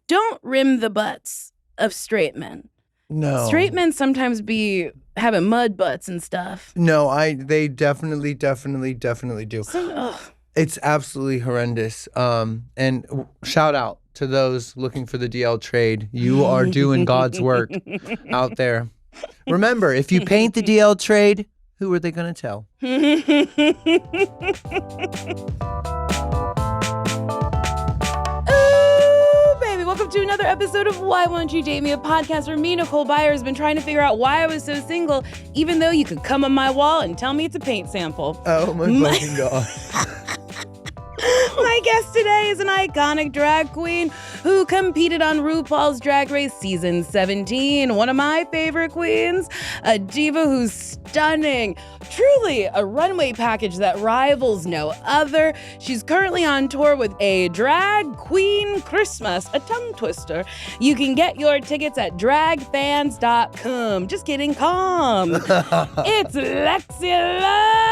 don't rim the butts of straight men. No. Straight men sometimes be having mud butts and stuff. No, they definitely do. It's absolutely horrendous. And shout out to those looking for the DL trade. You are doing God's work out there. Remember, if you paint the DL trade, who are they going to tell? Welcome to another episode of Why Won't You Date Me, a podcast where me, Nicole Byer, has been trying to figure out why I was so single, even though you could come on my wall and tell me it's a paint sample. Oh my fucking God. My guest today is an iconic drag queen who competed on RuPaul's Drag Race Season 17. One of my favorite queens, a diva who's stunning. Truly a runway package that rivals no other. She's currently on tour with a Drag Queen Christmas, a tongue twister. You can get your tickets at dragfans.com. Just kidding, calm. It's Lexi Love.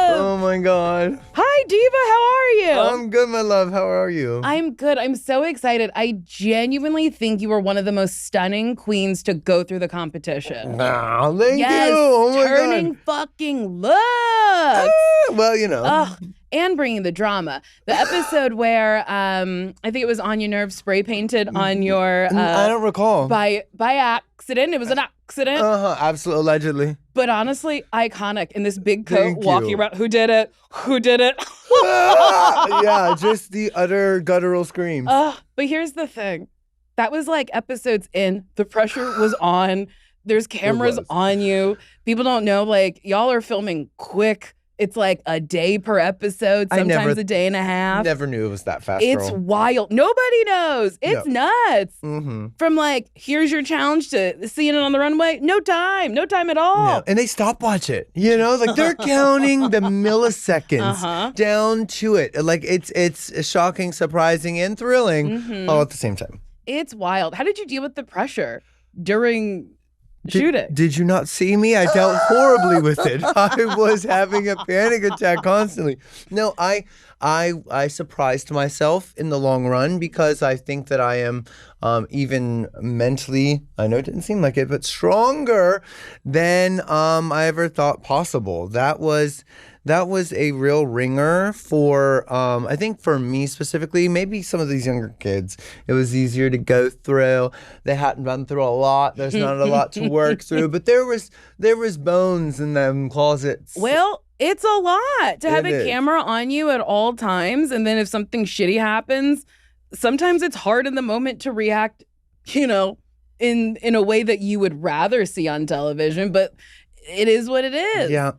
Oh my God. Hi, diva. How are you? I'm good, my love. How are you? I'm good. I'm so excited. I genuinely think you were one of the most stunning queens to go through the competition. Thank you. Oh my turning God. Fucking looks. Well, you know. And bringing the drama. The episode where I think it was On Your Nerve spray painted on your... I don't recall. By accident. It was an accident. Absolutely, allegedly. But honestly, iconic in this big coat walking around. Who did it? Who did it? Yeah, just the utter guttural screams. But here's the thing. That was like episodes in. The pressure was on. There's cameras on you. People don't know, like, y'all are filming quick. It's like a day per episode, sometimes a day and a half. Never knew it was that fast. It's wild. Nobody knows. It's nuts. Mm-hmm. From like, here's your challenge to seeing it on the runway. No time at all. No. And they stopwatch it. You know, like they're counting the milliseconds down to it. Like it's shocking, surprising, and thrilling all at the same time. It's wild. How did you deal with the pressure during shooting? Did you not see me? I dealt horribly with it. I was having a panic attack constantly. No, I surprised myself in the long run because I think that I am even mentally, I know it didn't seem like it, but stronger than I ever thought possible. That was a real ringer for, I think for me specifically, maybe some of these younger kids. It was easier to go through. They hadn't run through a lot. There's not a lot to work through, but there was bones in them closets. Well, it's a lot to have a camera on you at all times. And then if something shitty happens, sometimes it's hard in the moment to react, you know, in a way that you would rather see on television. But it is what it is. Yeah.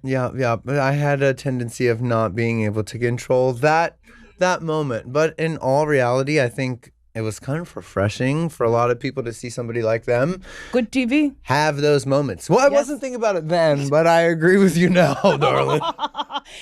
But I had a tendency of not being able to control that moment. But in all reality, I think it was kind of refreshing for a lot of people to see somebody like them. Good TV. Have those moments. Well, I wasn't thinking about it then, but I agree with you now, darling.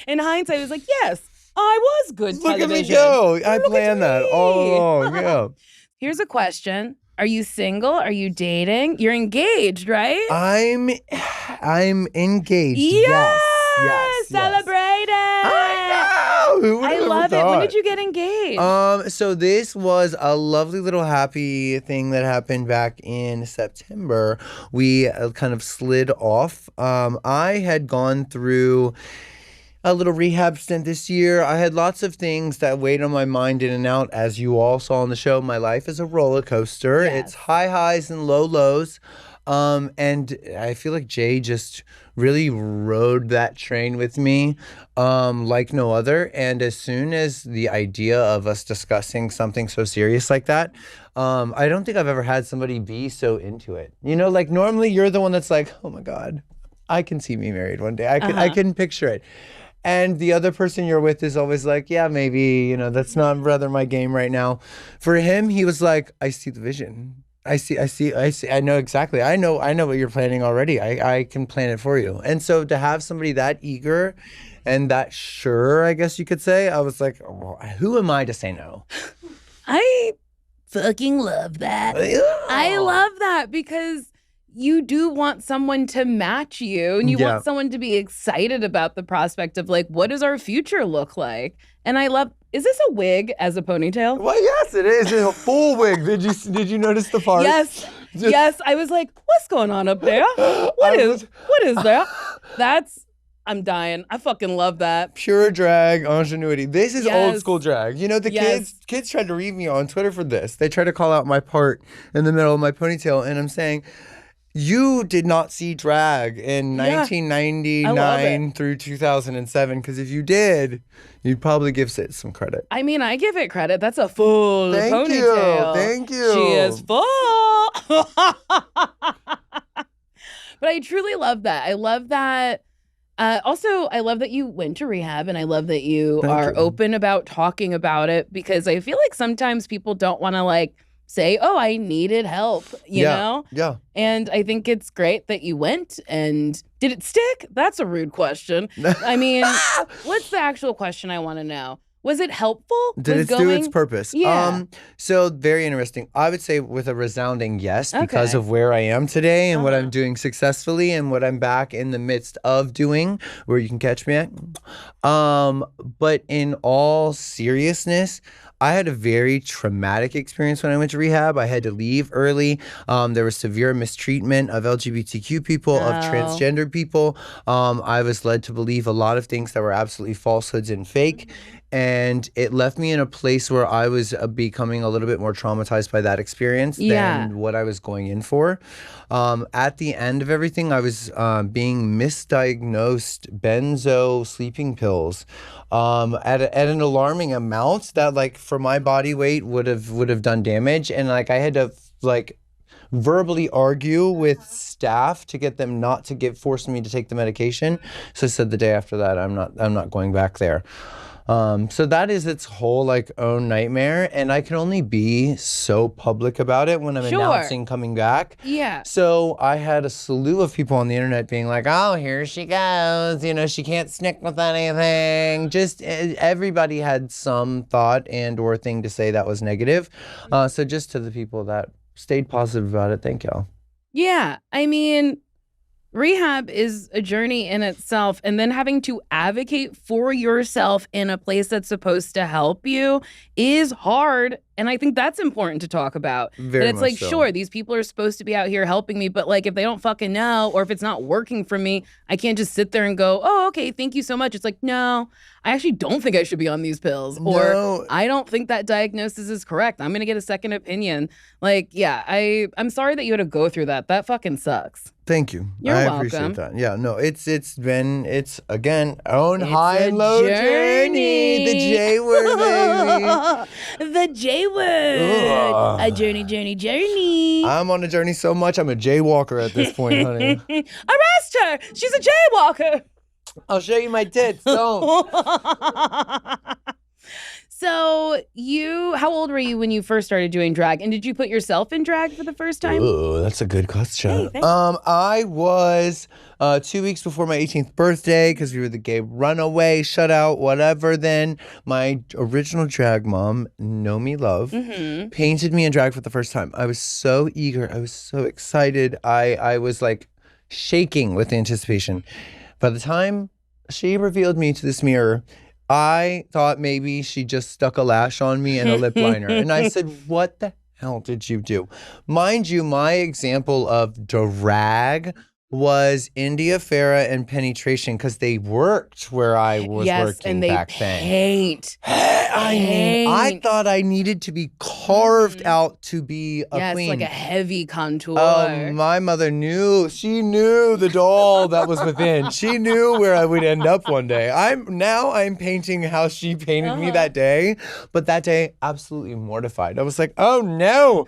In hindsight, it was like, yes, I was good television. Look at me go. I planned that all along. Yeah. Here's a question. Are you single? Are you dating? You're engaged, right? I'm engaged. Yes. Yes. Celebrate it. I know. Who would have I love thought? it. When did you get engaged? So this was a lovely little happy thing that happened back in September. We kind of slid off. I had gone through a little rehab stint this year. I had lots of things that weighed on my mind in and out. As you all saw on the show, my life is a roller coaster. Yes. It's high highs and low lows. And I feel like Jay just really rode that train with me like no other. And as soon as the idea of us discussing something so serious like that, I don't think I've ever had somebody be so into it. You know, like normally you're the one that's like, oh my God, I can see me married one day. I can picture it. And the other person you're with is always like, yeah, maybe, you know, that's not rather my game right now. For him, he was like, I see the vision. I see. I know exactly. I know what you're planning already. I can plan it for you. And so to have somebody that eager and that sure, I guess you could say, I was like, oh, who am I to say no? I fucking love that. I love that because you do want someone to match you, and you want someone to be excited about the prospect of like, what does our future look like? And I love, is this a wig as a ponytail? Well, yes, it is. It's a full wig. Did you notice the part? Yes. Yes. I was like, what's going on up there? What is that? I'm dying. I fucking love that. Pure drag ingenuity. This is old school drag. You know, the kids tried to read me on Twitter for this. They tried to call out my part in the middle of my ponytail, and I'm saying, you did not see drag in 1999 through 2007, because if you did, you'd probably give it some credit. I mean, I give it credit. That's a full ponytail. Thank you. She is full. But I truly love that. I love that. Also, I love that you went to rehab, and I love that you are open about talking about it, because I feel like sometimes people don't want to like say, oh, I needed help, you know? Yeah. And I think it's great that you went. And did it stick? That's a rude question. I mean, what's the actual question I want to know? Was it helpful? Did it do its purpose? Yeah. So very interesting. I would say with a resounding yes, because of where I am today and what I'm doing successfully and what I'm back in the midst of doing, where you can catch me at. But in all seriousness, I had a very traumatic experience when I went to rehab. I had to leave early. There was severe mistreatment of LGBTQ people, of transgender people. I was led to believe a lot of things that were absolutely falsehoods and fake. And it left me in a place where I was becoming a little bit more traumatized by that experience than what I was going in for. At the end of everything, I was being misdiagnosed benzo sleeping pills at an alarming amount that, like, for my body weight would have done damage. And like I had to like verbally argue with staff to get them not to force me to take the medication. So I said the day after that, I'm not going back there. So that is its whole like own nightmare, and I can only be so public about it when I'm announcing coming back. Yeah. So I had a slew of people on the internet being like, "Oh, here she goes. You know, she can't snick with anything." Just everybody had some thought and or thing to say that was negative. So just to the people that stayed positive about it, thank y'all. Yeah, I mean, rehab is a journey in itself, and then having to advocate for yourself in a place that's supposed to help you is hard. And I think that's important to talk about. Very it's much like, so. sure, these people are supposed to be out here helping me, but like if they don't fucking know, or if it's not working for me, I can't just sit there and go, oh, okay, thank you so much. It's like, no, I actually don't think I should be on these pills. Or I don't think that diagnosis is correct. I'm going to get a second opinion. Like, yeah, I'm sorry that you had to go through that. That fucking sucks. Thank you. You're I welcome. appreciate that. Yeah, no, it's again own high and low journey. The J word, baby. The J word. Ugh. A journey. I'm on a journey so much, I'm a jaywalker at this point, honey. Arrest her. She's a jaywalker. I'll show you my tits. Don't. So how old were you when you first started doing drag? And did you put yourself in drag for the first time? Ooh, that's a good question. Hey, thanks. I was 2 weeks before my 18th birthday, because we were the gay runaway, shutout, whatever. Then my original drag mom, Lexi Love, painted me in drag for the first time. I was so eager. I was so excited. I was like shaking with anticipation. By the time she revealed me to this mirror, I thought maybe she just stuck a lash on me and a lip liner. And I said, what the hell did you do? Mind you, my example of drag was India Farah and Penetration, because they worked where I was working back then. I thought I needed to be carved out to be a queen. Yes, like a heavy contour. My mother knew. She knew the doll that was within. She knew where I would end up one day. I'm painting how she painted me that day. But that day, absolutely mortified. I was like, oh no,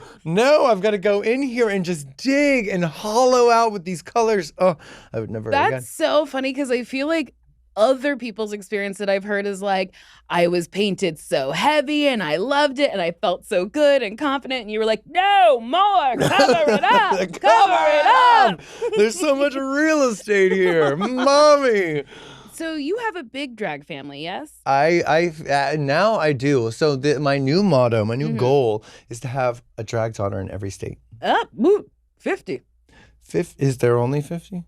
I've got to go in here and just dig and hollow out with these colors. Oh, I would never again. That's so funny, because I feel like other people's experience that I've heard is like, I was painted so heavy and I loved it and I felt so good and confident, and you were like, no more, cover it up, cover it up. There's so much real estate here, mommy. So you have a big drag family, yes? Now I do. So my new motto, my new goal is to have a drag daughter in every state. 50. Is there only 50?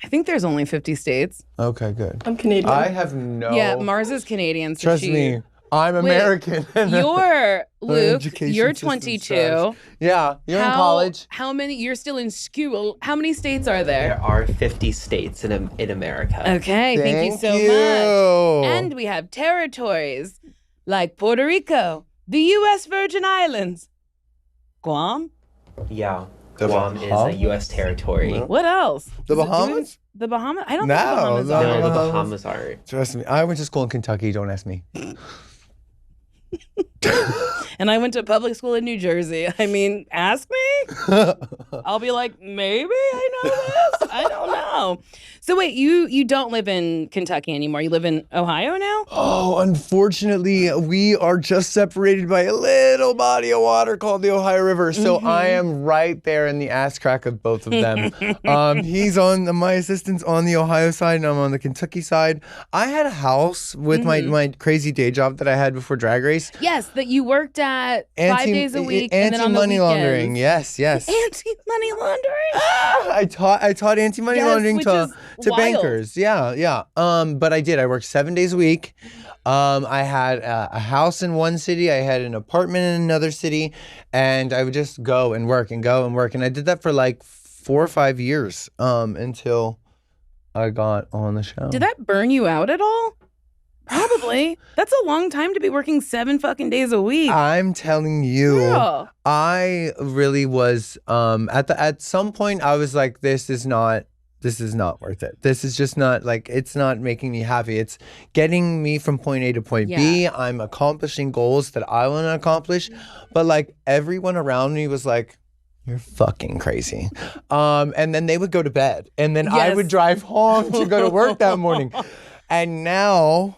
I think there's only 50 states. Okay, good. I'm Canadian. I have no... Yeah, Mars is Canadian. So Trust me, I'm American. You're, Luke, education you're system 22. sucks. Yeah, you're in college. How many, you're still in school. How many states are there? There are 50 states in America. Okay, thank you so much. And we have territories like Puerto Rico, the U.S. Virgin Islands, Guam. Yeah, Guam is a U.S. territory. No. What else? The Bahamas? The Bahamas? I don't No, think the Bahamas no, are. No, the Bahamas aren't. Trust me, I went to school in Kentucky. Don't ask me. And I went to public school in New Jersey. I mean, ask me. I'll be like, maybe I know this. I don't know. So wait, you don't live in Kentucky anymore. You live in Ohio now? Oh, unfortunately, we are just separated by a little body of water called the Ohio River. So I am right there in the ass crack of both of them. He's on my assistant's on the Ohio side, and I'm on the Kentucky side. I had a house with my crazy day job that I had before Drag Race. Yes, that you worked at 5 days a week and then on the Anti-money laundering. weekends. Yes. Anti-money laundering? I taught anti-money laundering to bankers. Yeah. But I did. I worked 7 days a week. I had a house in one city. I had an apartment in another city, and I would just go and work. And I did that for like 4 or 5 years until I got on the show. Did that burn you out at all? Probably. That's a long time to be working 7 fucking days a week. I'm telling you, Girl. I really was. At some point, I was like, this is not worth it. This is just not, like, it's not making me happy. It's getting me from point A to point B. I'm accomplishing goals that I want to accomplish, but like everyone around me was like, you're fucking crazy. And then they would go to bed, and then I would drive home to go to work that morning. And now,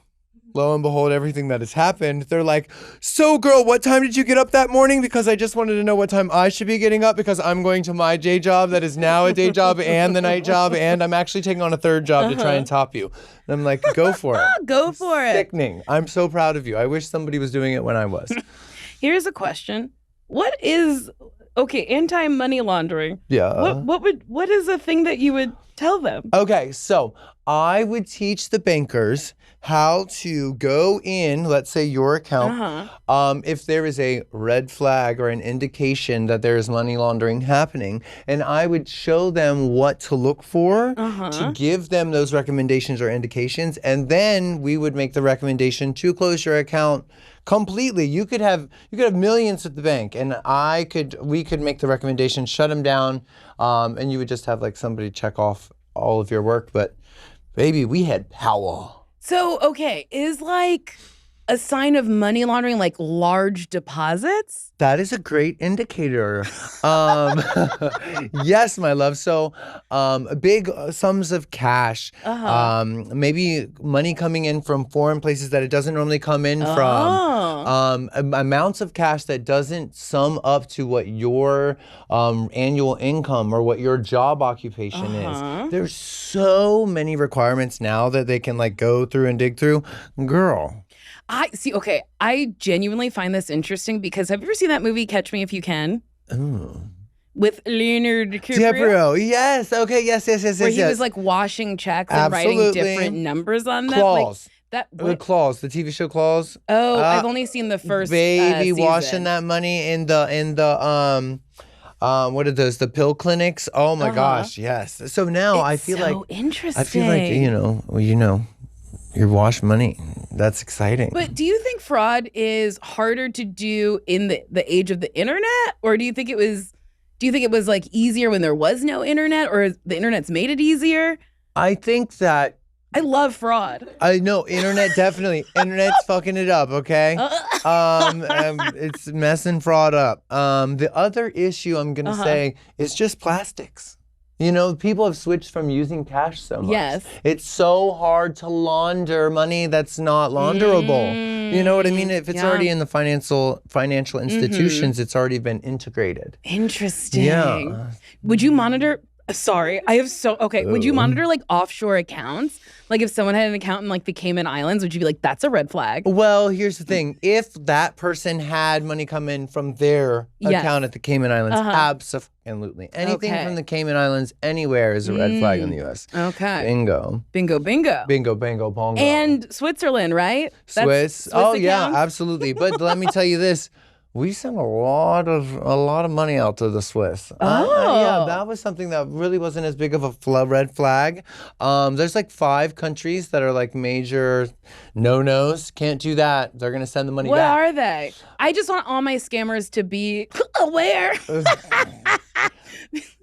lo and behold, everything that has happened, they're like, so girl, what time did you get up that morning? Because I just wanted to know what time I should be getting up, because I'm going to my day job that is now a day job and the night job, and I'm actually taking on a third job to try and top you. And I'm like, go for it. Go for it. Sickening. I'm so proud of you. I wish somebody was doing it when I was. Here's a question. What is, anti-money laundering? Yeah. What is a thing that you would tell them? Okay, so I would teach the bankers how to go in, let's say your account, if there is a red flag or an indication that there is money laundering happening, and I would show them what to look for to give them those recommendations or indications, and then we would make the recommendation to close your account completely. You could have millions at the bank, and we could make the recommendation, shut them down, and you would just have like somebody check off all of your work. But baby, we had power. So, is like a sign of money laundering like large deposits? That is a great indicator. Yes, my love. So big sums of cash, maybe money coming in from foreign places that it doesn't normally come in from, amounts of cash that doesn't sum up to what your annual income or what your job occupation is. There's so many requirements now that they can like go through and dig through. Girl. I genuinely find this interesting because have you ever seen that movie Catch Me If You Can? Ooh. With Leonardo DiCaprio? Yes. Okay. Yes. Where he was like washing checks and writing different numbers on them. Claws. Like, Claws, the TV show Claws. Oh, I've only seen the first baby season. Washing that money in the what are those? The pill clinics. Oh my gosh, yes. So now I feel like interesting. I feel like you wash money. That's exciting. But do you think fraud is harder to do in the age of the internet, or do you think it was like easier when there was no internet, or the internet's made it easier? I think that I love fraud. I know internet definitely. Internet's fucking it up, okay? It's messing fraud up. The other issue I'm gonna say is just plastics. You know, people have switched from using cash so much. Yes. It's so hard to launder money that's not launderable. You know what I mean? If it's already in the financial institutions, it's already been integrated. Interesting. Yeah. Would you monitor Sorry, I have okay. Would you monitor like offshore accounts? Like if someone had an account in like the Cayman Islands, would you be like, that's a red flag? Well, here's the thing. If that person had money come in from their account at the Cayman Islands, absolutely. Anything from the Cayman Islands anywhere is a red flag in the U.S. Okay. Bingo. Bingo, bingo. Bingo, bango, bongo. And Switzerland, right? Swiss accounts? Yeah, absolutely. But let me tell you this. We sent a lot of money out to the Swiss. Yeah, that was something that really wasn't as big of a red flag. There's like 5 countries that are like major no-nos. Can't do that. They're gonna send the money back. What are they? I just want all my scammers to be aware.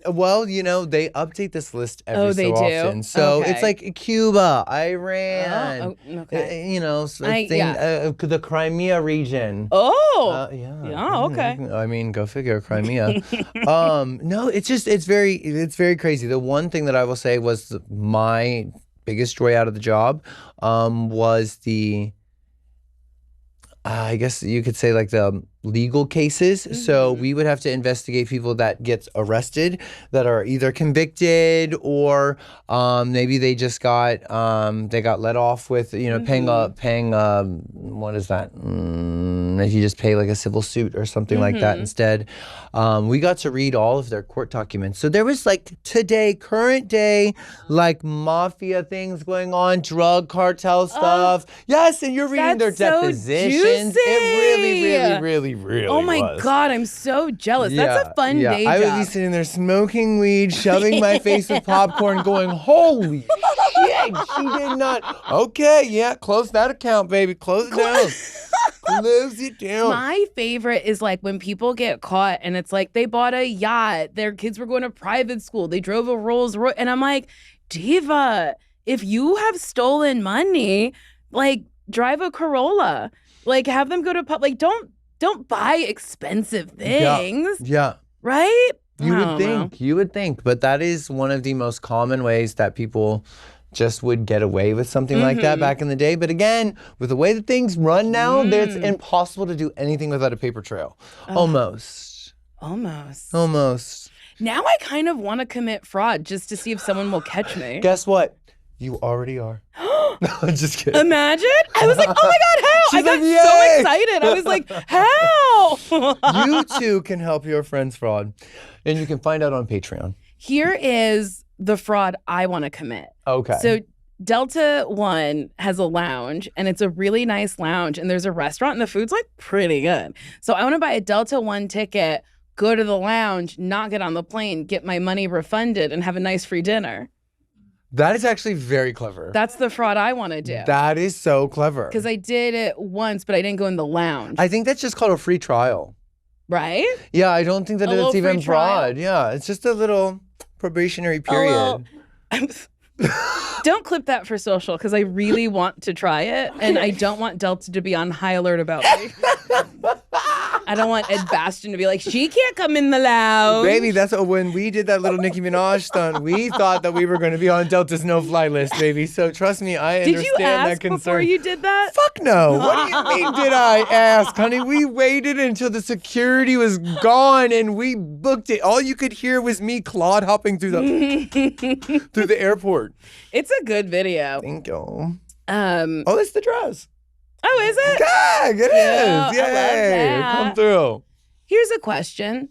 Well, you know, they update this list every they so do? often. So Okay. it's like Cuba, Iran, okay. you know, the Crimea region. Yeah, okay. I mean, go figure, Crimea. No, it's very crazy. The one thing that I will say was my biggest joy out of the job was I guess you could say like the legal cases. Mm-hmm. So we would have to investigate people that get arrested that are either convicted or maybe they just got let off with, you know, paying what is that? If you just pay like a civil suit or something like that instead. We got to read all of their court documents. So there was like current day, like mafia things going on, drug cartel stuff. Yes, and you're reading their depositions. Juicy. It really oh my God, I'm so jealous. Yeah, that's a fun day job. I would be sitting there smoking weed, shoving my face with popcorn, going, holy shit, she did not. Okay, yeah, close that account, baby. Close it down. Close it down. My favorite is like when people get caught and it's like they bought a yacht, their kids were going to private school, they drove a Rolls Royce, and I'm like, Diva, if you have stolen money, like drive a Corolla, like have them go to like don't buy expensive things. Yeah. Right? You would think, but that is one of the most common ways that people just would get away with something like that back in the day. But again, with the way that things run now, it's impossible to do anything without a paper trail. Almost. Now I kind of want to commit fraud just to see if someone will catch me. Guess what? You already are. No, I'm just kidding. Imagine. I was like, oh my God, how? I got so excited. I was like, how? You too can help your friends fraud. And you can find out on Patreon. Here is the fraud I want to commit. Okay. So Delta One has a lounge, and it's a really nice lounge, and there's a restaurant, and the food's like pretty good. So I want to buy a Delta One ticket, go to the lounge, not get on the plane, get my money refunded, and have a nice free dinner. That is actually very clever. That's the fraud I want to do. That is so clever. Because I did it once, but I didn't go in the lounge. I think that's just called a free trial. Right? Yeah, I don't think that it's even fraud. Trial? Yeah, it's just a little probationary period. Don't clip that for social, because I really want to try it, and I don't want Delta to be on high alert about me. I don't want Ed Bastian to be like, she can't come in the lounge. Baby, that's when we did that little Nicki Minaj stunt. We thought that we were going to be on Delta's no-fly list, baby. So trust me, I understand that concern. Did you ask before you did that? Fuck no. What do you mean did I ask, honey? We waited until the security was gone and we booked it. All you could hear was me clod hopping through the airport. It's a good video. Thank you. Oh, it's the dress. Oh, is it? God, it is. Yay. Come through. Here's a question.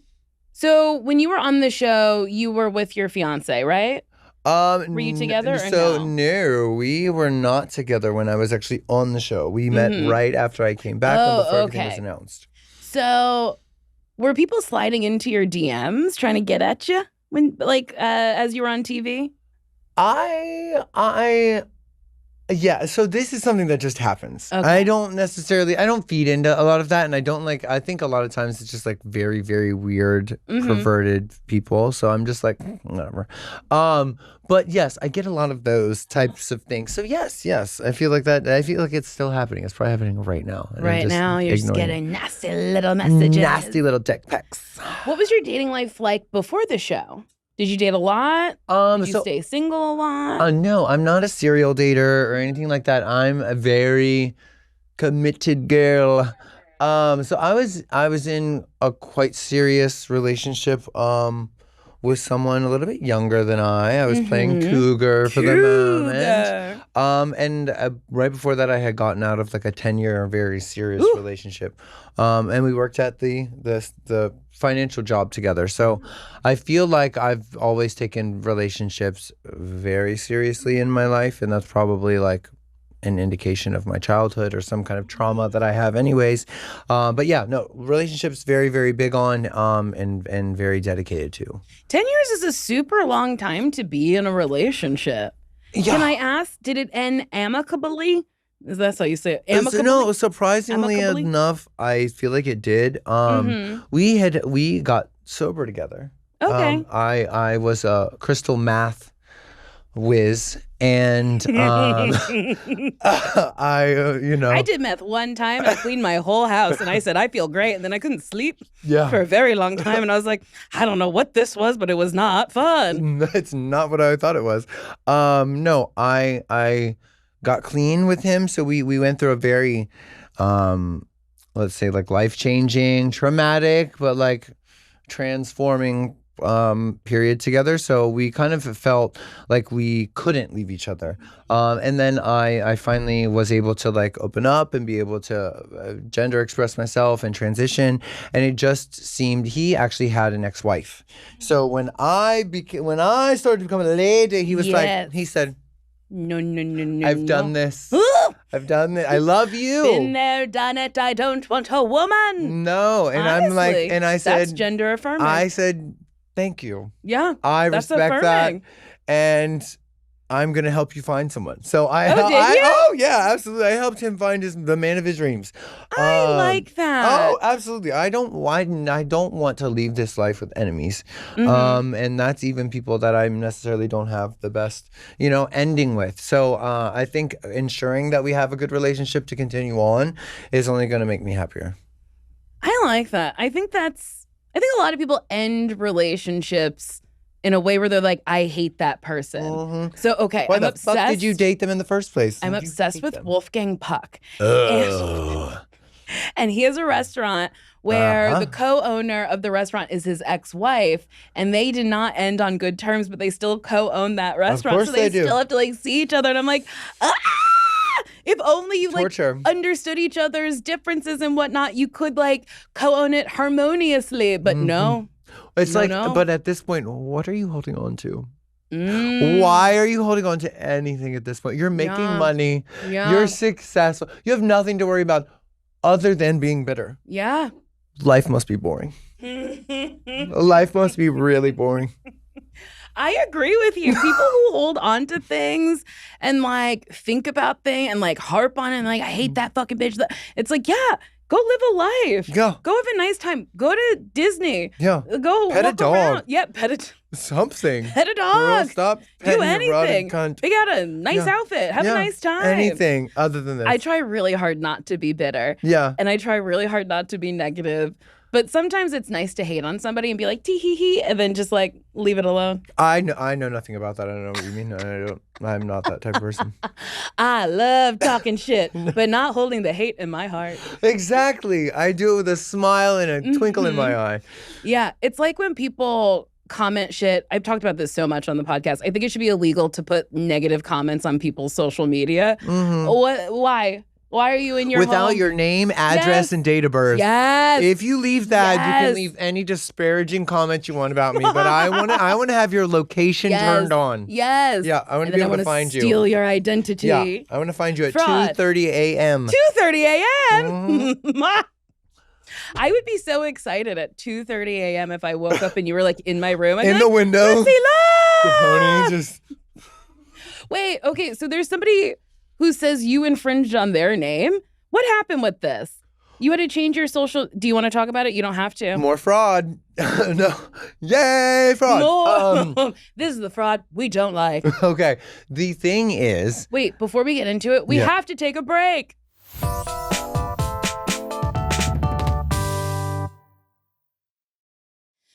So when you were on the show, you were with your fiance, right? Were you together or no? No, we were not together when I was actually on the show. We met right after I came back and before everything was announced. So were people sliding into your DMs trying to get at you when, like, as you were on TV? Yeah, so this is something that just happens. Okay. I don't feed into a lot of that, and I think a lot of times it's just like very, very weird, perverted people, so I'm just like, whatever. But yes, I get a lot of those types of things. So yes, I feel like it's still happening. It's probably happening right now. Right now, you're just getting nasty little messages. Nasty little dick pics. What was your dating life like before the show? Did you date a lot? Did you stay single a lot? No, I'm not a serial dater or anything like that. I'm a very committed girl. So I was in a quite serious relationship with someone a little bit younger than I was playing cougar for the moment. And right before that, I had gotten out of like a 10-year very serious relationship. And we worked at the financial job together. So I feel like I've always taken relationships very seriously in my life, and that's probably like an indication of my childhood or some kind of trauma that I have anyways. But yeah, no, relationships very, very big on and very dedicated to. 10 years is a super long time to be in a relationship. Yeah. Can I ask, did it end amicably? Is that how you say it? Amicably? No, surprisingly Amicably? enough, I feel like it did. We got sober together. Okay. I was a crystal math whiz, and I I did meth one time and I cleaned my whole house and I said, I feel great. And then I couldn't sleep for a very long time. And I was like, I don't know what this was, but it was not fun. It's not what I thought it was. No, I got clean with him. So we went through a very, let's say like life-changing, traumatic, but like transforming period together. So we kind of felt like we couldn't leave each other. And then I finally was able to like open up and be able to gender express myself and transition. And it just seemed he actually had an ex-wife. So when I started becoming a lady, he was like, he said, No. I've done this. I've done it. I love you. Been there, done it. I don't want a woman. No. And Honestly, I'm like, and I said, that's gender affirming. I said, thank you. Yeah. I that's respect affirming. that. And I'm going to help you find someone. So yeah, absolutely. I helped him find the man of his dreams. I like that. Oh, absolutely. I don't want to leave this life with enemies. And that's even people that I necessarily don't have the best, ending with. So I think ensuring that we have a good relationship to continue on is only going to make me happier. I like that. I think a lot of people end relationships in a way where they're like, I hate that person. So, okay, Why I'm the obsessed. fuck did you date them in the first place? I'm obsessed with Wolfgang Puck. Ugh. And he has a restaurant where the co-owner of the restaurant is his ex-wife, and they did not end on good terms, but they still co-own that restaurant. course so they do. still have to like see each other. And I'm like, if only you Torture. like understood each other's differences and whatnot, you could like co-own it harmoniously. But no. It's No. but at this point, what are you holding on to? Why are you holding on to anything at this point? You're making money. Yeah. You're successful. You have nothing to worry about other than being bitter. Yeah. Life must be boring. Life must be really boring. I agree with you. People who hold on to things and like think about things and like harp on it and like, I hate that fucking bitch. It's like, yeah, go live a life. Yeah. Go have a nice time. Go to Disney. Yeah. Go Pet a walk dog. around. Yeah, pet Something. a dog. Girl, stop Do petting your rotten anything. cunt. Pick out a nice outfit. Have a nice time. Anything other than this. I try really hard not to be bitter. Yeah. And I try really hard not to be negative. But sometimes it's nice to hate on somebody and be like, tee hee hee, and then just like leave it alone. I know nothing about that. I don't know what you mean. I'm not that type of person. I love talking shit, but not holding the hate in my heart. Exactly. I do it with a smile and a twinkle in my eye. Yeah, it's like when people comment shit. I've talked about this so much on the podcast. I think it should be illegal to put negative comments on people's social media. Why? Why are you in your without home? your name, address, and date of birth? Yes. If you leave that, you can leave any disparaging comment you want about me. But I want to have your location turned on. Yes. Yeah, I want to be able to find you. Steal your identity. Yeah, I want to find you at Fraud. 2:30 a.m. 2:30 a.m. I would be so excited at 2:30 a.m. if I woke up and you were like in my room. In the window. Lexi Love! The pony just. Wait, okay, so there's somebody who says you infringed on their name. What happened with this? You had to change your social. Do you want to talk about it? You don't have to. More fraud. No. Yay, fraud. More. This is the fraud we don't like. Okay. The thing is. Wait, before we get into it, we have to take a break.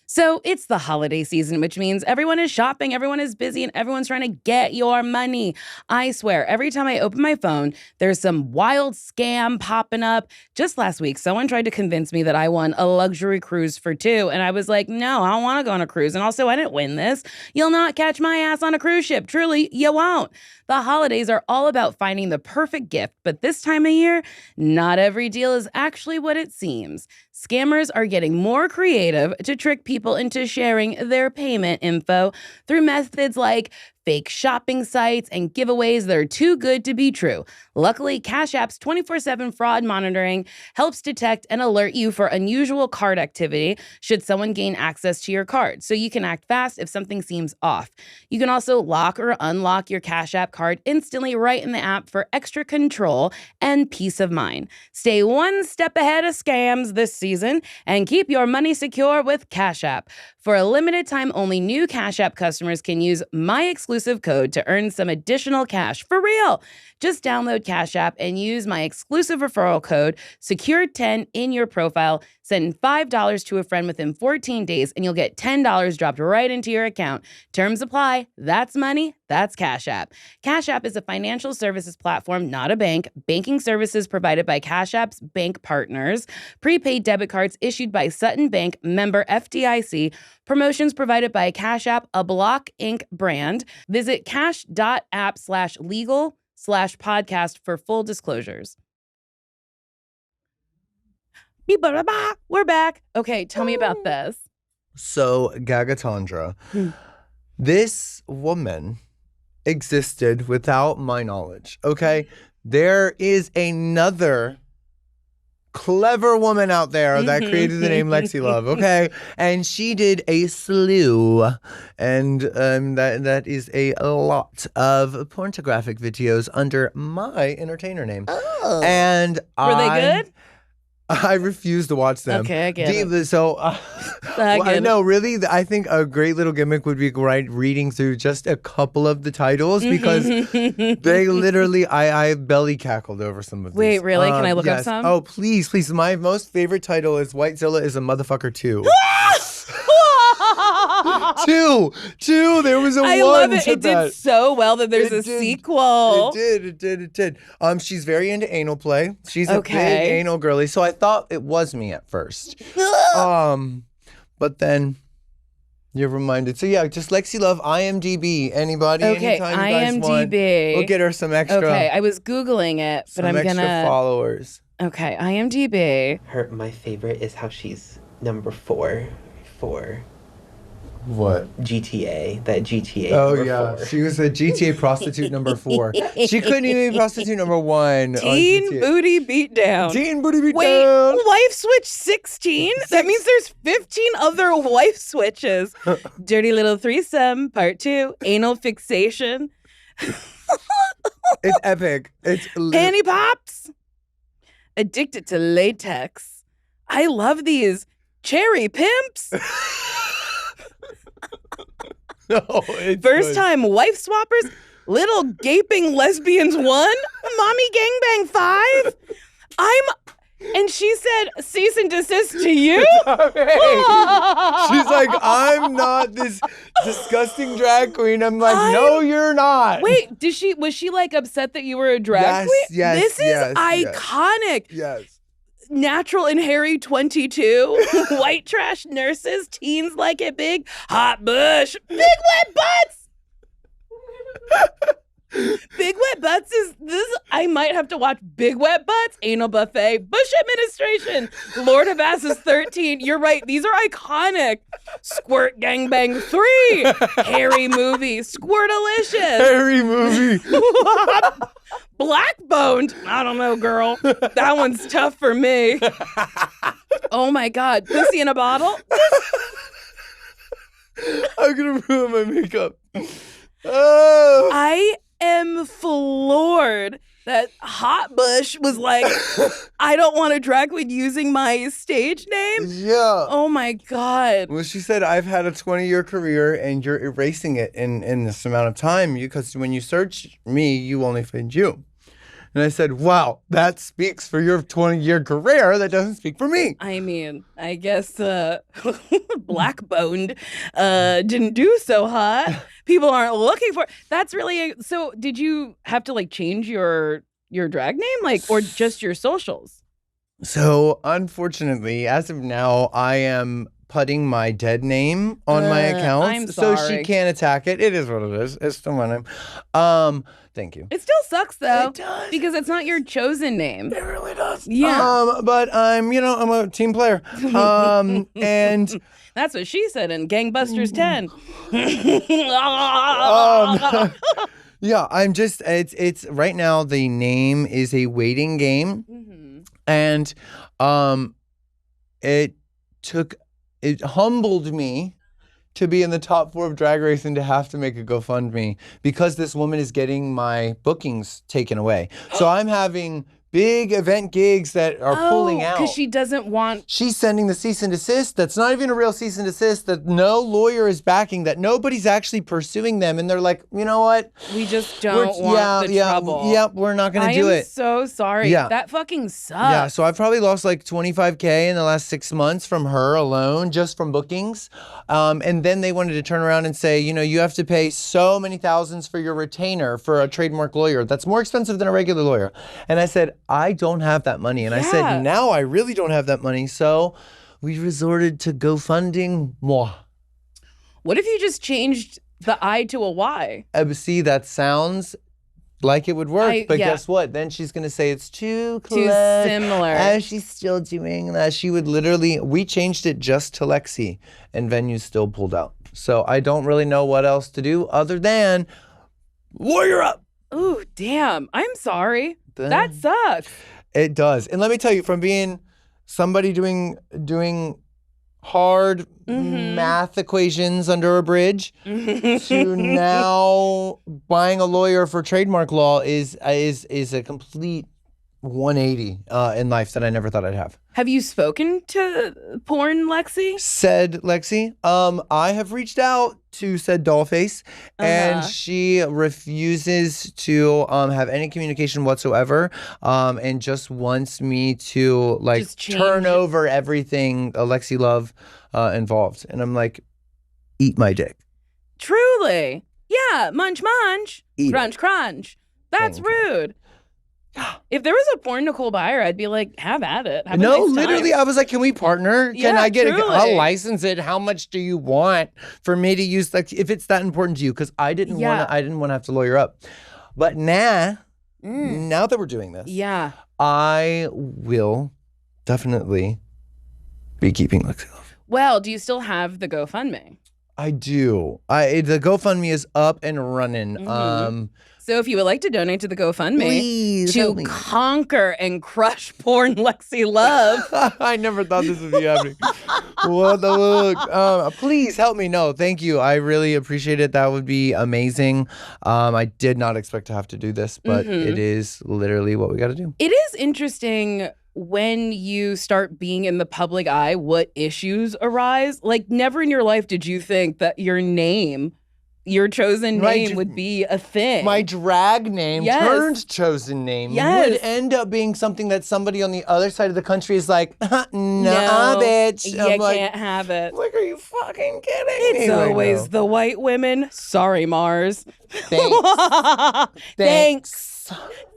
So it's the holiday season, which means everyone is shopping, everyone is busy, and everyone's trying to get your money. I swear, every time I open my phone, there's some wild scam popping up. Just last week, someone tried to convince me that I won a luxury cruise for two, and I was like, no, I don't want to go on a cruise. And also, I didn't win this. You'll not catch my ass on a cruise ship. Truly, you won't. The holidays are all about finding the perfect gift, but this time of year, not every deal is actually what it seems. Scammers are getting more creative to trick people into sharing their payment info through methods like fake shopping sites and giveaways that are too good to be true. Luckily, Cash App's 24/7 fraud monitoring helps detect and alert you for unusual card activity should someone gain access to your card, so you can act fast if something seems off. You can also lock or unlock your Cash App card instantly right in the app for extra control and peace of mind. Stay one step ahead of scams this season and keep your money secure with Cash App. For a limited time, only new Cash App customers can use my exclusive code to earn some additional cash. For real! Just download Cash App and use my exclusive referral code, SECURED10, in your profile. Send $5 to a friend within 14 days, and you'll get $10 dropped right into your account. Terms apply. That's money. That's Cash App. Cash App is a financial services platform, not a bank. Banking services provided by Cash App's bank partners. Prepaid debit cards issued by Sutton Bank, member FDIC. Promotions provided by Cash App, a Block Inc. brand. Visit cash.app/legal/podcast for full disclosures. We're back. Okay, tell me about this. So, Gagatandra, this woman existed without my knowledge, okay? There is another clever woman out there that created the name Lexi Love, okay? And she did a slew, and that is a lot of pornographic videos under my entertainer name. Oh. And Were they good? I refuse to watch them. Okay, I get it. So, I no, really, I think a great little gimmick would be reading through just a couple of the titles because they literally, I belly cackled over some of these. Wait, really? Can I look up some? Oh, please, please. My most favorite title is Whitezilla is a Motherfucker 2. Two. There was a one. I love it. It that. did so well that there's a sequel. It did. She's very into anal play. She's a big anal girly. So I thought it was me at first. But then you're reminded. So yeah, just Lexi Love, IMDb. Anybody? Okay, anytime you guys want, IMDb. we'll get her some extra. Okay, I was Googling it, but I'm extra gonna followers. Okay, IMDb. My favorite is how she's number 4 for What? GTA. That GTA. Oh number yeah, 4. she was a GTA prostitute number 4. She couldn't even be prostitute number 1. Teen Booty Beatdown. Teen Booty Beatdown. Wait, wife switch 16? That means there's 15 other wife switches. Dirty Little Threesome, Part 2, Anal Fixation. It's epic. It's Panty Pops. Addicted to Latex. I love these. Cherry Pimps. No, it's First good. time wife swappers. Little Gaping Lesbians 1. Mommy Gangbang 5. And she said, cease and desist to you? She's like, I'm not this disgusting drag queen. I'm like, no, you're not. Wait, was she like upset that you were a drag queen? Yes, This is iconic. Yes. Natural and Hairy 22. White trash nurses. Teens like it big. Hot bush. Big wet butts. Big Wet Butts is this. I might have to watch Big Wet Butts, Anal Buffet, Bush Administration, Lord of Asses 13. You're right. These are iconic. Squirt Gangbang 3, Harry Movie, Squirtalicious. Harry Movie. Blackboned. I don't know, girl. That one's tough for me. Oh my God. Pussy in a Bottle. I'm going to ruin my makeup. Oh. I am floored that Hot Bush was like, I don't want a drag queen using my stage name. Yeah. Oh my God. Well, she said, I've had a 20-year career and you're erasing it in this amount of time because when you search me, you only find you. And I said, wow, that speaks for your 20-year career. That doesn't speak for me. I mean, I guess Blackboned didn't do so hot. People aren't looking for. That's really. So did you have to like change your drag name, like, or just your socials? So unfortunately, as of now, I am putting my dead name on my accounts. I'm so sorry. she can't attack it. It is what it is. It's still my name. Thank you. It still sucks though. It does. Because it's not your chosen name. It really does. Yeah. But I'm a team player. And That's what she said in Gangbusters 10. yeah, I'm just it's right now the name is a waiting game. And it humbled me to be in the top 4 of Drag Race and to have to make a GoFundMe because this woman is getting my bookings taken away. So I'm having big event gigs that are pulling out. Because she doesn't want... She's sending the cease and desist. That's not even a real cease and desist. That no lawyer is backing. That nobody's actually pursuing them. And they're like, you know what? We just don't want the trouble. Yep, we're not going to do it. I am so sorry. Yeah. That fucking sucks. Yeah, so I've probably lost like $25K in the last 6 months from her alone, just from bookings. And then they wanted to turn around and say, you have to pay so many thousands for your retainer for a trademark lawyer. That's more expensive than a regular lawyer. And I said, I don't have that money. And I said, now I really don't have that money. So we resorted to GoFunding moi. What if you just changed the I to a Y? See, that sounds like it would work. But guess what? Then she's going to say it's too close. Too similar. And she's still doing that. She would we changed it just to Lexi and venues still pulled out. So I don't really know what else to do other than lawyer up. Ooh, damn. I'm sorry. That sucks. It does. And let me tell you, from being somebody doing hard math equations under a bridge to now buying a lawyer for trademark law is a complete 180 in life that I never thought I'd have. Have you spoken to porn Lexi? Said Lexi. I have reached out to said dollface, and she refuses to have any communication whatsoever, and just wants me to turn over everything Lexi Love involved. And I'm like, eat my dick. Truly. Yeah, munch, munch. Eat crunch, it. crunch. That's rude. If there was a porn Nicole Byer, I'd be like, have at it. Have a nice time. Literally, I was like, can we partner? Can Yeah, I get truly. I'll license it? How much do you want for me to use? Like, if it's that important to you? Because I didn't want to have to lawyer up. But now that we're doing this, I will definitely be keeping Lexi Love. Well, do you still have the GoFundMe? I do. The GoFundMe is up and running. So if you would like to donate to the GoFundMe Please to help me. conquer and crush porn Lexi Love. I never thought this would be happening. What the fuck? Please help me. No, thank you. I really appreciate it. That would be amazing. I did not expect to have to do this, but it is literally what we got to do. It is interesting when you start being in the public eye, what issues arise. Like, never in your life did you think that your name, your chosen name, would be a thing. My drag name turned chosen name would end up being something that somebody on the other side of the country is like, no, bitch. You can't have it. Like, are you fucking kidding me? It's always the white women. Sorry, Mars. Thanks.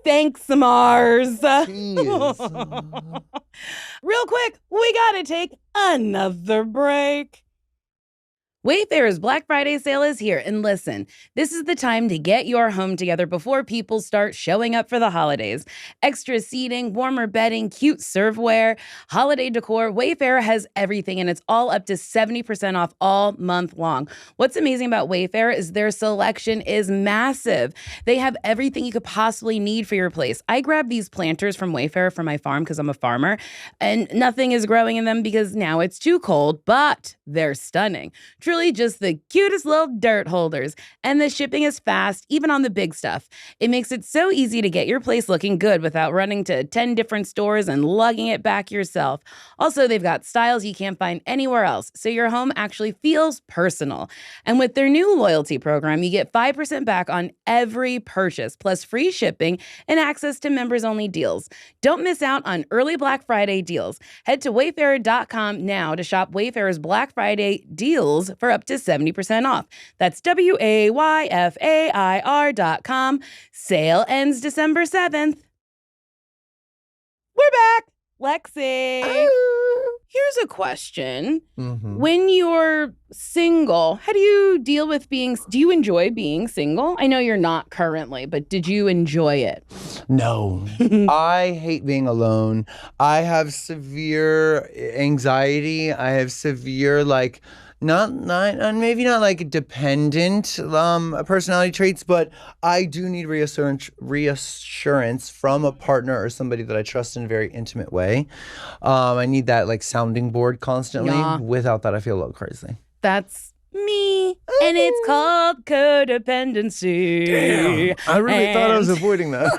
Thanks, Mars. Jeez. Real quick, we gotta take another break. Wayfair's Black Friday sale is here, and listen, this is the time to get your home together before people start showing up for the holidays. Extra seating, warmer bedding, cute serveware, holiday decor, Wayfair has everything, and it's all up to 70% off all month long. What's amazing about Wayfair is their selection is massive. They have everything you could possibly need for your place. I grabbed these planters from Wayfair for my farm because I'm a farmer, and nothing is growing in them because now it's too cold, but they're stunning. truly just the cutest little dirt holders. And the shipping is fast, even on the big stuff. It makes it so easy to get your place looking good without running to 10 different stores and lugging it back yourself. Also, they've got styles you can't find anywhere else, so your home actually feels personal. And with their new loyalty program, you get 5% back on every purchase, plus free shipping and access to members-only deals. Don't miss out on early Black Friday deals. Head to wayfair.com now to shop Wayfair's Black Friday deals for up to 70% off. That's WAYFAIR.com. Sale ends December 7th. We're back. Lexi. Here's a question. When you're single, how do you deal with do you enjoy being single? I know you're not currently, but did you enjoy it? No. I hate being alone. I have severe anxiety. I have severe, like, not maybe not like dependent personality traits, but I do need reassurance from a partner or somebody that I trust in a very intimate way. I need that like sounding board constantly. Yeah. Without that, I feel a little crazy. That's me, and it's called codependency. Damn, I really thought I was avoiding that.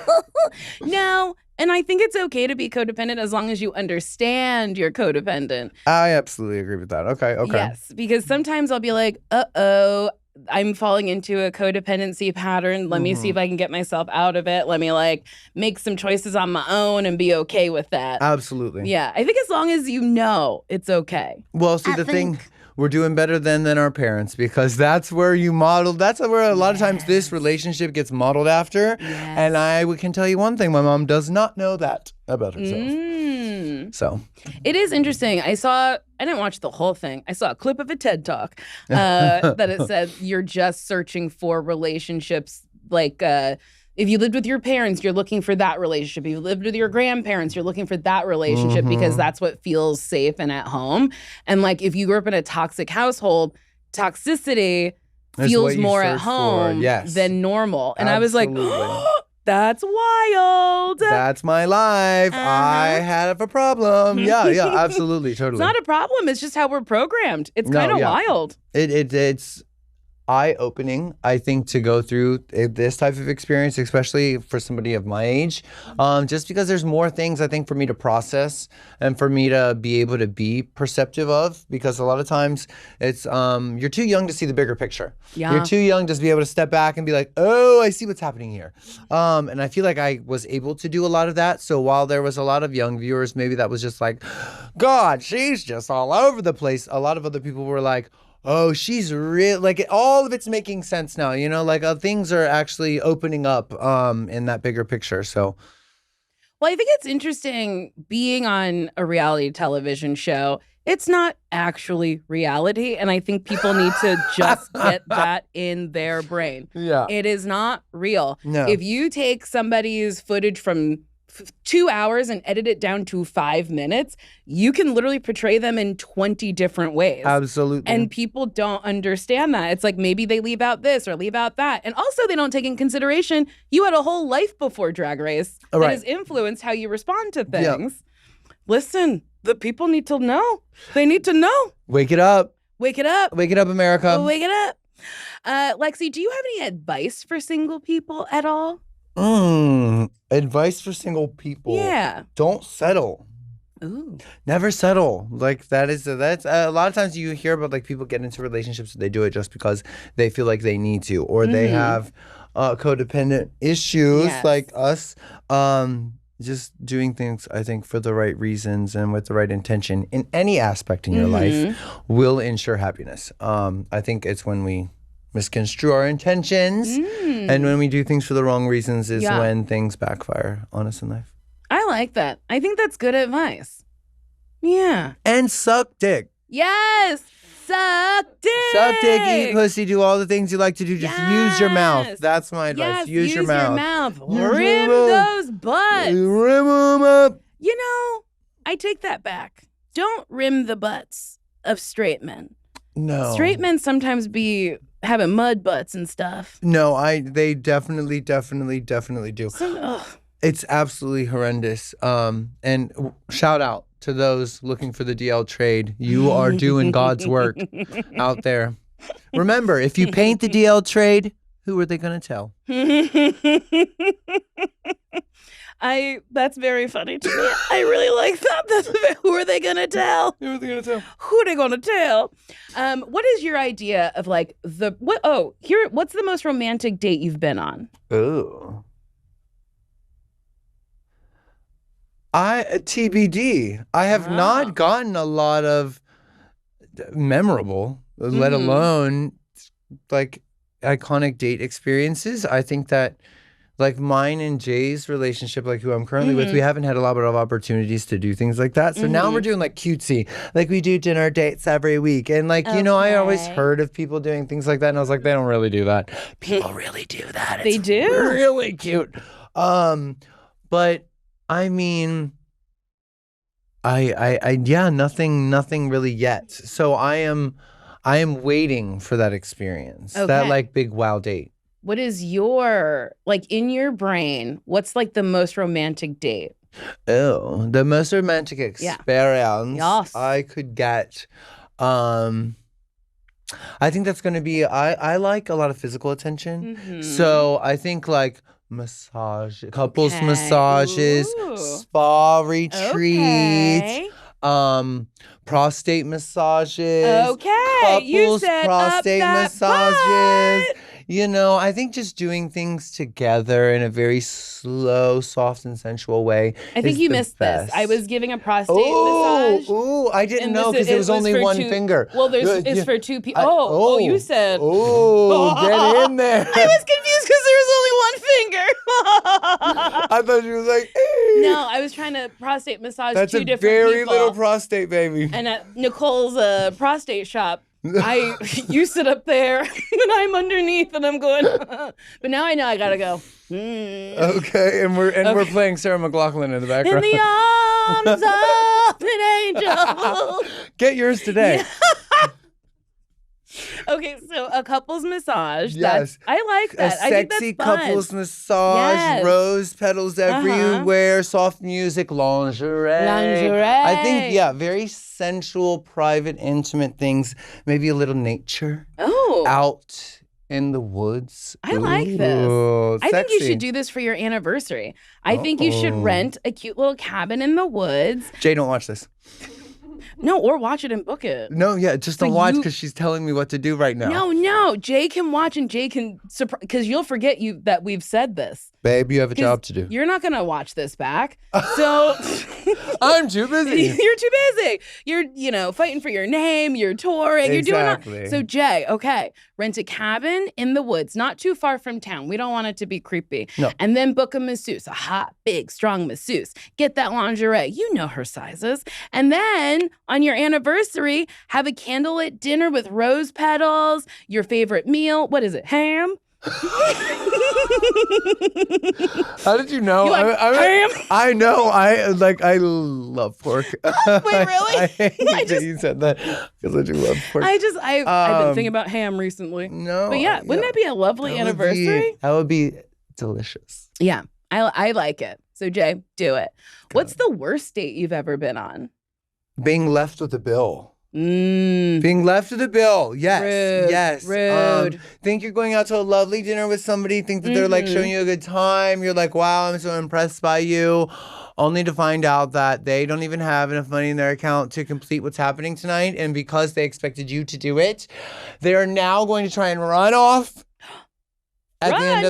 No, and I think it's okay to be codependent as long as you understand you're codependent. I absolutely agree with that. Okay. Yes, because sometimes I'll be like, uh-oh, I'm falling into a codependency pattern. Let me see if I can get myself out of it. Let me like make some choices on my own and be okay with that. Absolutely. Yeah, I think as long as you know, it's okay. Well, see, the thing, we're doing better than our parents, because that's where you model. That's where a lot of times this relationship gets modeled after. Yes. And I can tell you one thing: my mom does not know that about herself. So it is interesting. I didn't watch the whole thing. I saw a clip of a TED Talk that it said you're just searching for relationships like. If you lived with your parents, you're looking for that relationship. If you lived with your grandparents, you're looking for that relationship because that's what feels safe and at home. And like if you grew up in a toxic household, toxicity feels more at home than normal. And I was like, oh, that's wild. That's my life. I have a problem. Yeah, absolutely, totally. It's not a problem. It's just how we're programmed. It's kind of wild. It's eye-opening, I think, to go through this type of experience, especially for somebody of my age, just because there's more things, I think, for me to process and for me to be able to be perceptive of, because a lot of times it's you're too young to see the bigger picture. Yeah. You're too young to be able to step back and be like, oh, I see what's happening here. And I feel like I was able to do a lot of that. So while there was a lot of young viewers, maybe that was just like, God, she's just all over the place. A lot of other people were like, oh, she's real. Like all of it's making sense now, you know, like things are actually opening up in that bigger picture. So, well, I think it's interesting being on a reality television show. It's not actually reality. And I think people need to just get that in their brain. Yeah. It is not real. No. If you take somebody's footage from 2 hours and edit it down to 5 minutes, you can literally portray them in 20 different ways. Absolutely. And people don't understand that. It's like maybe they leave out this or leave out that. And also they don't take in consideration you had a whole life before Drag Race that has influenced how you respond to things. Yeah. Listen, the people need to know. They need to know. Wake it up. Wake it up. Wake it up, America. Wake it up. Lexi, do you have any advice for single people at all? Advice for single people. Yeah. Don't settle. Ooh. Never settle. Like that's a lot of times you hear about like people get into relationships, they do it just because they feel like they need to, or they have codependent issues like us. Just doing things, I think, for the right reasons and with the right intention in any aspect in your life will ensure happiness. I think it's when we misconstrue our intentions and when we do things for the wrong reasons is when things backfire on us in life. I like that. I think that's good advice. Yeah. And suck dick. Yes. Suck dick. Suck dick, eat pussy, do all the things you like to do. Just use your mouth. That's my advice. Yes, use your mouth. Rim those butts. Rim them up. You know, I take that back. Don't rim the butts of straight men. No. Straight men sometimes be having mud butts and stuff. No, they definitely do. It's absolutely horrendous. And shout out to those looking for the DL trade. You are doing God's work out there. Remember, if you paint the DL trade, who are they going to tell? That's very funny to me. I really like that. Who are they gonna tell? Who are they going to tell? Who are they gonna tell? What is your idea of like what's the most romantic date you've been on? Oh. TBD. I have not gotten a lot of memorable, let alone like iconic date experiences. I think that like mine and Jay's relationship, like who I'm currently with, we haven't had a lot of opportunities to do things like that. So now we're doing like cutesy, like we do dinner dates every week. And like, you know, I always heard of people doing things like that. And I was like, they don't really do that. People really do that. They do? Really cute. But I mean, nothing really yet. So I am waiting for that experience, that like big wow date. What is your, like in your brain, what's like the most romantic date? Oh, the most romantic experience I could get. I think that's going to be, I like a lot of physical attention. So I think like couples massages, spa retreats, prostate massages, couples prostate massages. You know, I think just doing things together in a very slow, soft, and sensual way. I think you missed this. I was giving a prostate massage. Oh, I didn't know because it was only one finger. Well, it's for two people. You said. Oh, get in there. I was confused because there was only one finger. I thought you was like, hey. No, I was trying to prostate massage That's two different people. That's a very little prostate, baby. And at Nicole's prostate shop, you sit up there and I'm underneath and I'm going, but now I know I gotta go. Okay, and we're playing Sarah McLachlan in the background. In the arms of an angel. Get yours today. Okay, so a couples massage. Yes. I like that. A sexy couples massage, rose petals everywhere, soft music, lingerie. I think, very sensual, private, intimate things. Maybe a little nature. Oh. Out in the woods. I like this. I think you should do this for your anniversary. I think you should rent a cute little cabin in the woods. Jay, don't watch this. No, or watch it and book it. No, just don't watch because she's telling me what to do right now. No. Jay can watch and Jay can because you'll forget that we've said this. Babe, you have a job to do. You're not going to watch this back. So I'm too busy. You're too busy. You're, fighting for your name. You're touring. Exactly. You're doing So Jay, rent a cabin in the woods, not too far from town. We don't want it to be creepy. No. And then book a masseuse, a hot, big, strong masseuse. Get that lingerie. You know her sizes. And then on your anniversary, have a candlelit dinner with rose petals, your favorite meal. What is it? Ham? How did you know? You like ham? I know. I love pork. Wait, really? I hate that you said that because I do love pork. I've been thinking about ham recently. No. But wouldn't that be a lovely anniversary? That would be delicious. Yeah, I like it. So Jay, do it. What's the worst date you've ever been on? Being left with a bill. Being left with a bill. Yes. Rude. Think you're going out to a lovely dinner with somebody, think that they're like showing you a good time. You're like, wow, I'm so impressed by you. Only to find out that they don't even have enough money in their account to complete what's happening tonight. And because they expected you to do it, they are now going to try and run off. At the end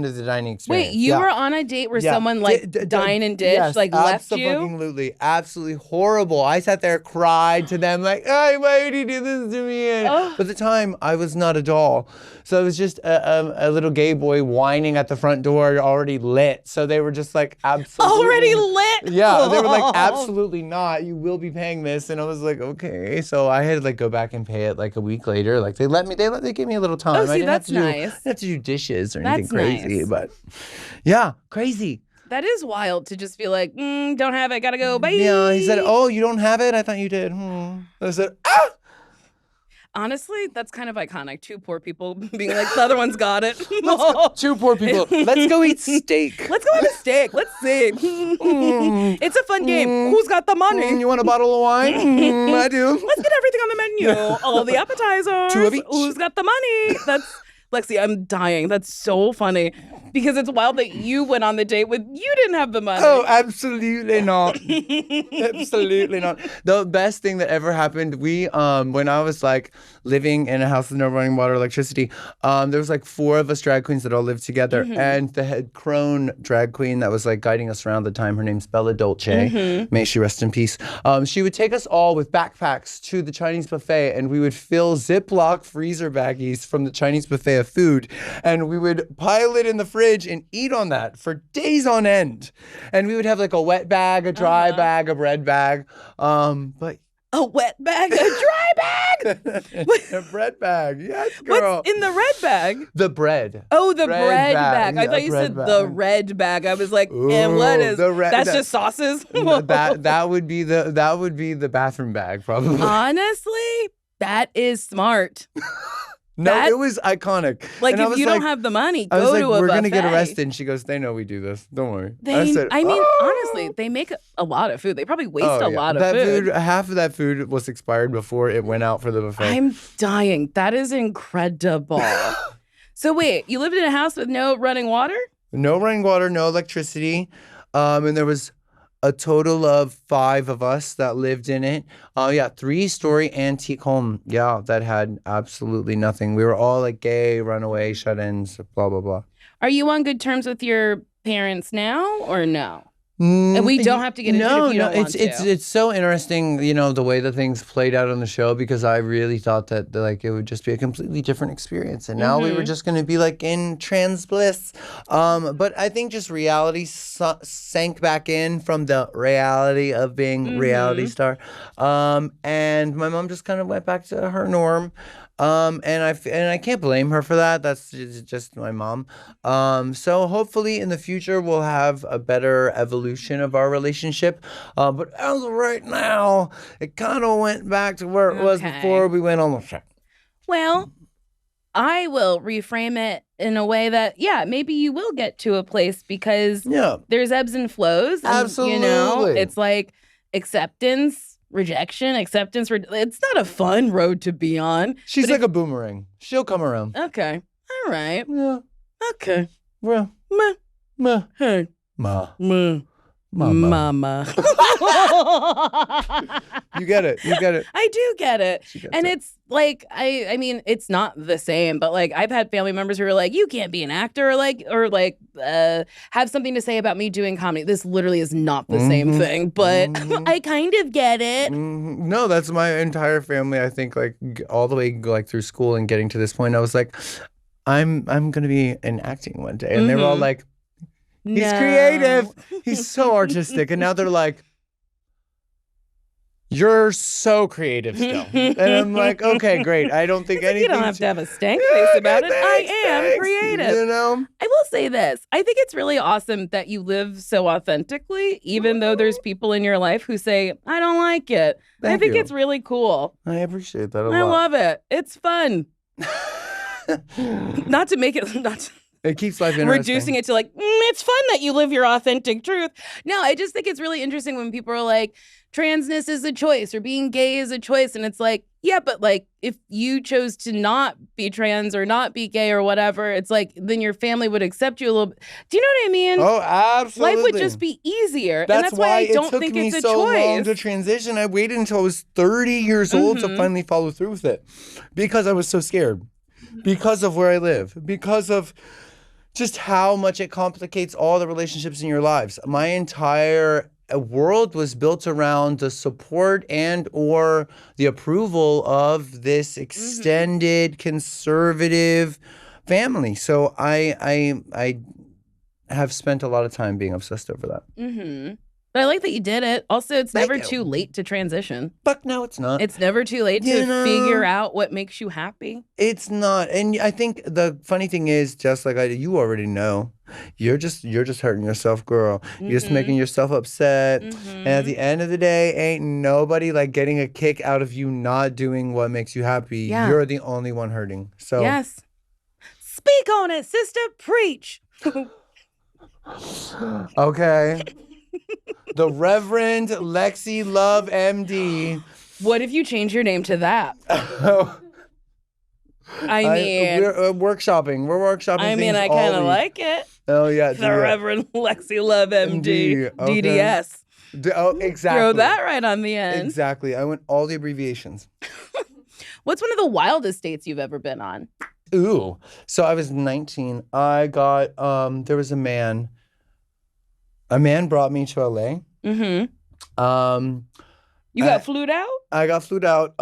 of the dining experience. Wait, you were on a date where someone dine and dish, left you? Absolutely horrible. I sat there, cried to them like, hey, why did you do this to me? But at the time, I was not a doll. So it was just a little gay boy whining at the front door, already lit. So they were just like, absolutely. Already lit? Yeah, they were like, absolutely not. You will be paying this. And I was like, okay. So I had to go back and pay it a week later. They gave me a little time. Oh, see, that's nice. I didn't have to do dishes or anything crazy, nice. But crazy. That is wild to just be like, don't have it, gotta go, bye. Yeah, he said, oh, you don't have it? I thought you did. I said, Honestly, that's kind of iconic. Two poor people being like, the other one's got it. Two poor people. Let's go eat steak. Let's go have a steak. Let's see. It's a fun game. Who's got the money? You want a bottle of wine? I do. Let's get everything on the menu. All the appetizers. Two of each. Who's got the money? That's Lexi, I'm dying. That's so funny. Because it's wild that you went on the date with you didn't have the money. Oh, absolutely not. Absolutely not. The best thing that ever happened, we when I was like living in a house with no running water, electricity, there was like 4 of us drag queens that all lived together. And the head crone drag queen that was like guiding us around the time, her name's Bella Dolce. May she rest in peace. She would take us all with backpacks to the Chinese buffet, and we would fill Ziploc freezer baggies from the Chinese buffet of food, and we would pile it in the fridge and eat on that for days on end. And we would have like a wet bag, a dry bag, a bread bag. But a wet bag, a dry bag, a bread bag. Yes, girl. What's in the red bag? The bread. Oh, the bread bag. I thought you said bag. the red bag. I was like, and what is that's just sauces? that would be the bathroom bag, probably. Honestly, that is smart. No, it was iconic. Like, and if you don't have the money, go to a buffet. We're going to get arrested. And she goes, they know we do this. Don't worry. Honestly, they make a lot of food. They probably waste a lot of food. Half of that food was expired before it went out for the buffet. I'm dying. That is incredible. So wait, you lived in a house with no running water? No running water, no electricity. And there was a total of 5 of us that lived in it. 3-story antique home. Yeah, that had absolutely nothing. We were all like gay, runaway, shut-ins, blah, blah, blah. Are you on good terms with your parents now or no? And we don't have to get into it if you don't want to. It's so interesting, the way that things played out on the show, because I really thought that like it would just be a completely different experience, and now we were just going to be like in trans bliss. But I think just reality sank back in from the reality of being reality star, and my mom just kind of went back to her norm. And I can't blame her for that. That's just my mom. So hopefully in the future we'll have a better evolution of our relationship. But as of right now, it kind of went back to where it was before we went on the show. Well, I will reframe it in a way that, maybe you will get to a place because there's ebbs and flows. And, absolutely. It's like acceptance. Rejection, acceptance. It's not a fun road to be on. She's like a boomerang. She'll come around. Okay. All right. Yeah. Okay. Well. Meh. Hey. Mama. You get it. I do get it. And it's like, I mean, it's not the same, but like I've had family members who are like, you can't be an actor or have something to say about me doing comedy. This literally is not the same thing, but I kind of get it. No, that's my entire family. I think like all the way like through school and getting to this point, I was like, I'm going to be in acting one day. And they were all like, he's creative. He's so artistic. And now they're like, you're so creative still. And I'm like, okay, great. I don't think anything. You don't have to have a stank face about it. I am creative. I will say this. I think it's really awesome that you live so authentically, even though there's people in your life who say, I don't like it. I think it's really cool. I appreciate that a lot. I love it. It's fun. Not to make it... It keeps life interesting. Reducing it to like, it's fun that you live your authentic truth. No, I just think it's really interesting when people are like, transness is a choice or being gay is a choice. And it's like, yeah, but like if you chose to not be trans or not be gay or whatever, it's like then your family would accept you a little bit. Do you know what I mean? Oh, absolutely. Life would just be easier. That's why I don't think it's a choice. It took me so long to transition. I waited until I was 30 years old to finally follow through with it because I was so scared. Because of where I live. Because of just how much it complicates all the relationships in your lives. My entire world was built around the support and or the approval of this extended conservative family. So I have spent a lot of time being obsessed over that. But I like that you did it. Also, it's Thank never you. too late to transition. Fuck no, it's not. It's never too late You to know. figure out what makes you happy. It's not. And I think the funny thing is, just like you already know, you're just hurting yourself, girl. You're just making yourself upset. And at the end of the day, ain't nobody like getting a kick out of you not doing what makes you happy. Yeah. You're the only one hurting. So Yes. Speak on it, sister. Preach. okay. The Reverend Lexi Love, MD. What if you change your name to that? I mean, we're workshopping. We're workshopping. I mean, things I all kind of week. like it. Oh yeah, The Reverend Lexi Love, MD, okay. DDS. Oh, exactly. Throw that right on the end. Exactly. I went all the abbreviations. What's one of the wildest dates you've ever been on? Ooh. So I was 19. I got there was a man. A man brought me to LA. Mm-hmm. You got flued out? I got flued out.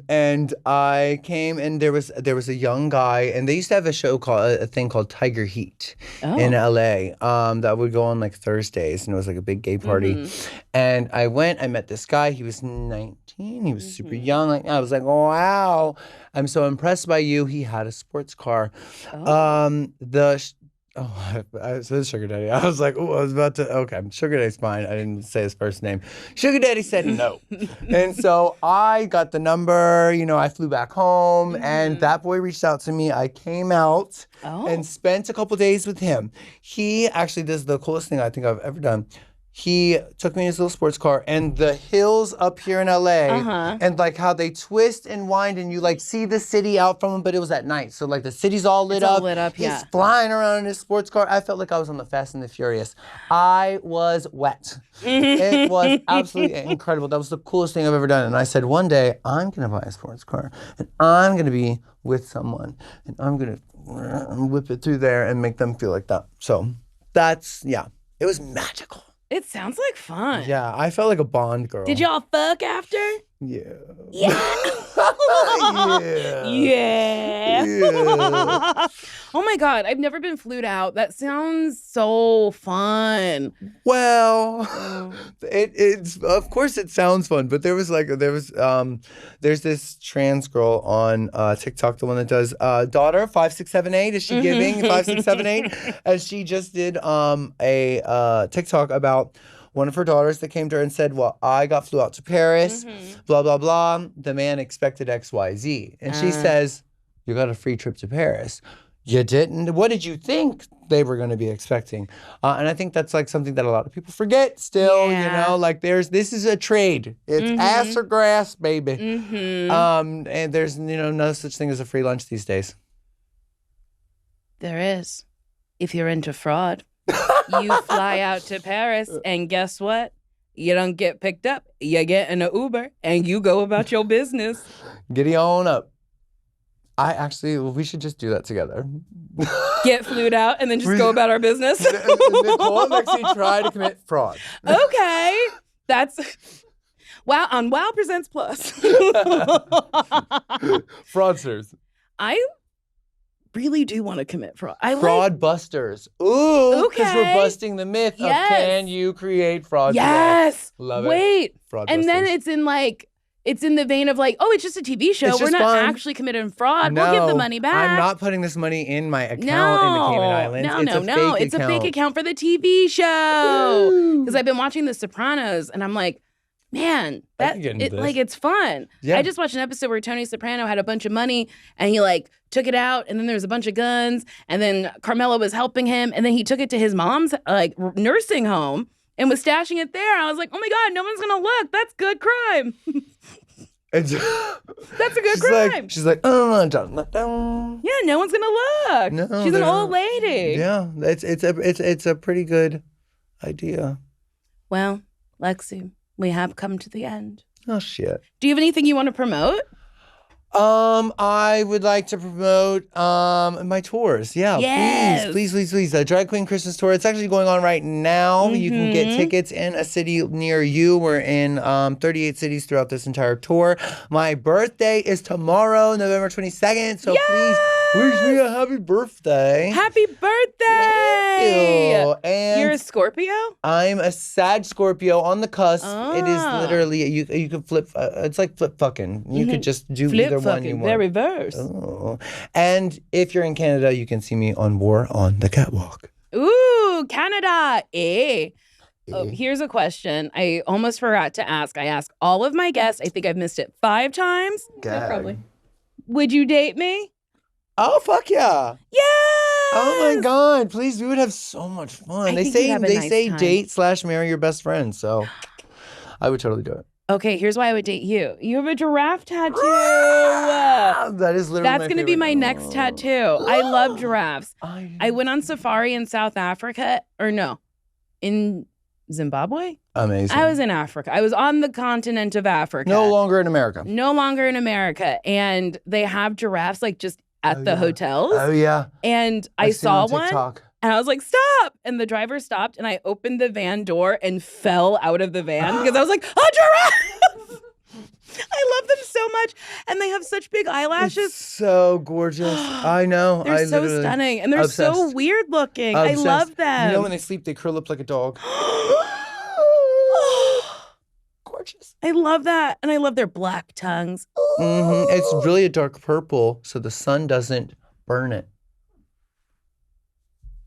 And I came and there was a young guy, and they used to have a thing called Tiger Heat in LA. That would go on like Thursdays, and it was like a big gay party. And I went, I met this guy, he was 19, he was super young. Like I was like, oh, wow, I'm so impressed by you. He had a sports car. I said sugar daddy. I was like, oh, I was about to, okay, sugar daddy's fine. I didn't say his first name. Sugar daddy said no. And so I got the number, I flew back home and that boy reached out to me. I came out and spent a couple days with him. He actually does the coolest thing I think I've ever done. He took me in his little sports car, and the hills up here in LA, and like how they twist and wind, and you like see the city out from them, but it was at night, so like the city's all lit up. He's flying around in his sports car. I felt like I was on the Fast and the Furious. I was wet. It was absolutely incredible. That was the coolest thing I've ever done. And I said, one day I'm gonna buy a sports car, and I'm gonna be with someone, and I'm gonna whip it through there and make them feel like that. So that's it was magical. It sounds like fun. Yeah, I felt like a Bond girl. Did y'all fuck after? Yeah. Yeah. Yeah. Oh my God, I've never been flued out. That sounds so fun. Well, it's of course it sounds fun, but there's this trans girl on TikTok, the one that does daughter 5678. Is she giving 5678? And she just did a TikTok about one of her daughters that came to her and said, well, I got flew out to Paris, blah, blah, blah. The man expected XYZ. And she says, you got a free trip to Paris. You didn't? What did you think they were going to be expecting? And I think that's like something that a lot of people forget still, like this is a trade. It's ass or grass, baby. And there's, no such thing as a free lunch these days. There is, if you're into fraud. You fly out to Paris, and guess what? You don't get picked up. You get in an Uber, and you go about your business. Giddy on up. We should just do that together. Get flued out, and then just go about our business. Nicole and Lexi try to commit fraud. Okay. That's... Wow, on Wow Presents Plus. Fraudsters. I really do want to commit fraud. Fraud busters. Ooh, because we're busting the myth of can you create fraud? Yes. Today? Love it. Wait. Fraud and busters. then it's in the vein of like, oh, it's just a TV show. We're not actually committing fraud. No, we'll give the money back. I'm not putting this money in my account in the Cayman Islands. No. It's a fake account for the TV show. Because I've been watching The Sopranos, and I'm like, man, it's fun. Yeah. I just watched an episode where Tony Soprano had a bunch of money, and he like took it out, and then there was a bunch of guns, and then Carmela was helping him, and then he took it to his mom's like nursing home and was stashing it there. I was like, oh my God, no one's gonna look. That's good crime. That's a good crime. She's like, oh, no. Yeah, no one's gonna look. No, she's an old lady. Yeah, it's a pretty good idea. Well, Lexi, we have come to the end. Oh shit. Do you have anything you want to promote? I would like to promote my tours. Yeah, yes. Please. Drag Queen Christmas tour. It's actually going on right now. You can get tickets in a city near you. We're in 38 cities throughout this entire tour. My birthday is tomorrow, November 22nd. So please Wish me a happy birthday. Happy birthday! Ew. And You're a Scorpio? I'm a sad Scorpio on the cusp. It is Ah. literally, you could flip, it's like flip fucking. You could just do either one you want. The reverse. Oh. And if you're in Canada, you can see me on War on the Catwalk. Ooh, Canada. Oh, here's a question I almost forgot to ask. I ask all of my guests. I think I've missed it 5 times. Yeah, probably. Would you date me? Oh, fuck yeah. Yes! Oh my God. Please, we would have so much fun. I They think you'd say have a nice time. date/marry your best friend. So I would totally do it. Okay, here's why I would date you. You have a giraffe tattoo. That is literally That's going to be my next tattoo. I love giraffes. I went on safari in South Africa, or no, in Zimbabwe? Amazing. I was in Africa. I was on the continent of Africa. No longer in America. No longer in America. And they have giraffes like just at the hotels. Oh, yeah. And I I've seen saw on one TikTok. and I was like, stop. And the driver stopped and I opened the van door and fell out of the van because I was like, a giraffe! I love them so much. And they have such big eyelashes. It's so gorgeous. I know. They're so stunning. And they're so Obsessed. weird looking. I love them. You know when they sleep, they curl up like a dog. Gorgeous. I love that. And I love their black tongues. Mm-hmm. It's really a dark purple, so the sun doesn't burn it.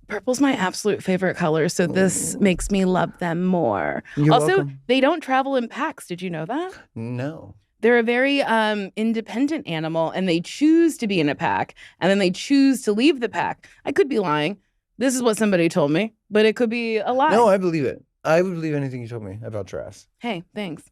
Purple's my absolute favorite color, so this makes me love them more. You're also, welcome. they don't travel in packs. Did you know that? No. They're a very independent animal, and they choose to be in a pack, and then they choose to leave the pack. I could be lying. This is what somebody told me, but it could be a lie. No, I believe it. I would believe anything you told me about giraffes. Hey, thanks.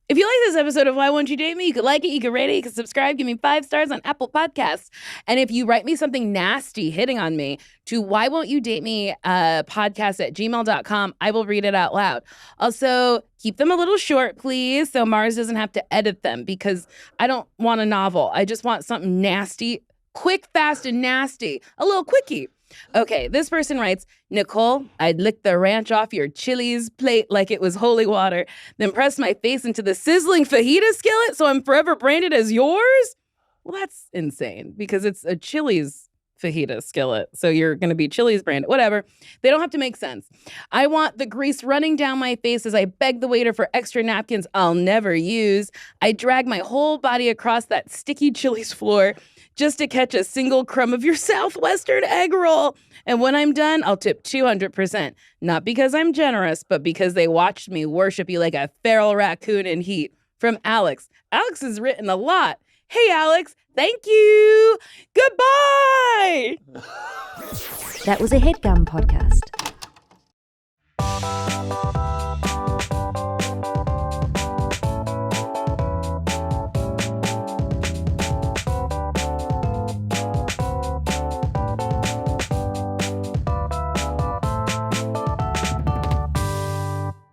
If you like this episode of Why Won't You Date Me, you could like it, you could rate it, you could subscribe, give me 5 stars on Apple Podcasts. And if you write me something nasty hitting on me to whywontyoudatemepodcast@gmail.com, I will read it out loud. Also, keep them a little short, please, so Mars doesn't have to edit them because I don't want a novel. I just want something nasty, quick, fast, and nasty. A little quickie. Okay, this person writes, Nicole, I'd lick the ranch off your Chili's plate like it was holy water, then press my face into the sizzling fajita skillet so I'm forever branded as yours? Well, that's insane because it's a Chili's fajita skillet. So you're going to be Chili's branded. Whatever. They don't have to make sense. I want the grease running down my face as I beg the waiter for extra napkins I'll never use. I drag my whole body across that sticky Chili's floor just to catch a single crumb of your Southwestern egg roll. And when I'm done, I'll tip 200%. Not because I'm generous, but because they watched me worship you like a feral raccoon in heat. From Alex. Alex has written a lot. Hey, Alex, thank you. Goodbye. That was a HeadGum podcast.